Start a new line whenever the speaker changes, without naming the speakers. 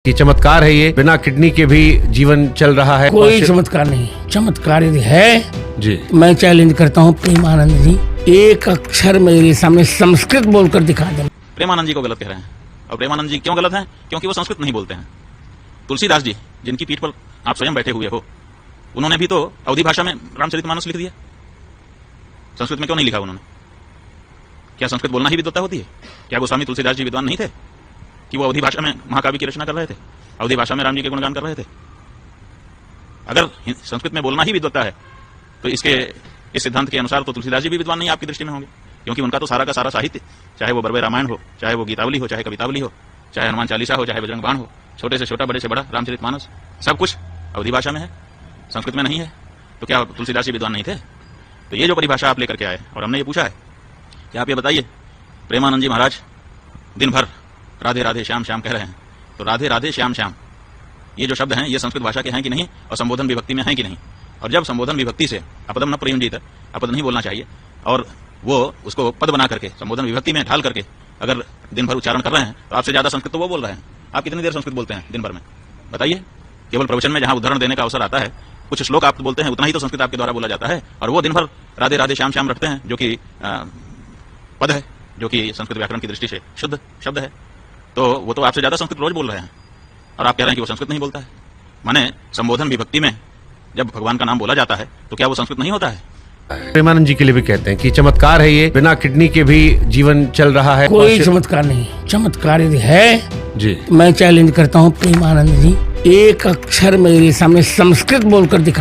ये चमत्कार है, ये बिना किडनी के भी जीवन चल रहा है।
कोई चमत्कार नहीं, चमत्कार यदि है
जी,
मैं चैलेंज करता हूँ प्रेमानंद जी, एक अक्षर मेरे सामने संस्कृत बोलकर दिखा दें।
प्रेमानंद जी को गलत कह रहे हैं। और प्रेमानंद जी क्यों गलत हैं? क्योंकि वो संस्कृत नहीं बोलते हैं। तुलसीदास जी, जिनकी पीठ पर आप स्वयं बैठे हुए हो, उन्होंने भी तो अवधी भाषा में रामचरितमानस लिख दिया। संस्कृत में क्यों नहीं लिखा उन्होंने? क्या संस्कृत बोलना ही विद्वता होती है? क्या गोस्वामी तुलसीदास जी विद्वान नहीं थे कि वो अवधी भाषा में महाकाव्य की रचना कर रहे थे, अवधी भाषा में राम जी के गुणगान कर रहे थे? अगर संस्कृत में बोलना ही विद्वता है तो इस सिद्धांत के अनुसार तो तुलसीदास जी भी विद्वान नहीं आपकी दृष्टि में होंगे, क्योंकि उनका तो सारा का सारा साहित्य, चाहे वो बरवे रामायण हो, चाहे वो गीतावली हो, चाहे कवितावली हो, चाहे हनुमान चालीसा हो, चाहे बजरंग बाण हो, छोटे से छोटा बड़े से बड़ा रामचरितमानस, सब कुछ अवधी भाषा में है, संस्कृत में नहीं है। तो क्या तुलसीदास जी विद्वान नहीं थे? तो ये जो परिभाषा आप लेकर के आए और हमने ये पूछा है कि आप ये बताइए, प्रेमानंद जी महाराज दिन भर राधे राधे श्याम श्याम कह रहे हैं, तो राधे राधे श्याम श्याम ये जो शब्द हैं ये संस्कृत भाषा के हैं कि नहीं, और संबोधन विभक्ति में हैं कि नहीं? और जब संबोधन विभक्ति से अपदम न प्रयुंजित, अपद नहीं बोलना चाहिए, और वो उसको पद बना करके संबोधन विभक्ति में ढाल करके अगर दिन भर उच्चारण कर रहे हैं तो आपसे ज्यादा संस्कृत तो वो बोल रहे हैं। आप कितनी देर संस्कृत बोलते हैं दिन भर में? बताइए। केवल प्रवचन में जहां उदाहरण देने का अवसर आता है, कुछ श्लोक आप बोलते हैं, उतना ही तो संस्कृत आपके द्वारा बोला जाता है, और वो दिन भर राधे राधे श्याम श्याम रखते हैं, जो कि पद है, जो कि संस्कृत व्याकरण की दृष्टि से शुद्ध शब्द है। तो वो तो आपसे ज्यादा संस्कृत रोज बोल रहे हैं और आप कह रहे हैं कि वो संस्कृत नहीं बोलता है। माने संबोधन विभक्ति में जब भगवान का नाम बोला जाता है तो क्या वो संस्कृत नहीं होता है?
प्रेमानंद जी के लिए भी कहते हैं कि चमत्कार है, ये बिना किडनी के भी जीवन चल रहा है।
कोई चमत्कार नहीं, चमत्कार यदि है
जी,
मैं चैलेंज करता हूँ प्रेमानंद जी, एक अक्षर मेरे सामने संस्कृत बोलकर दिखा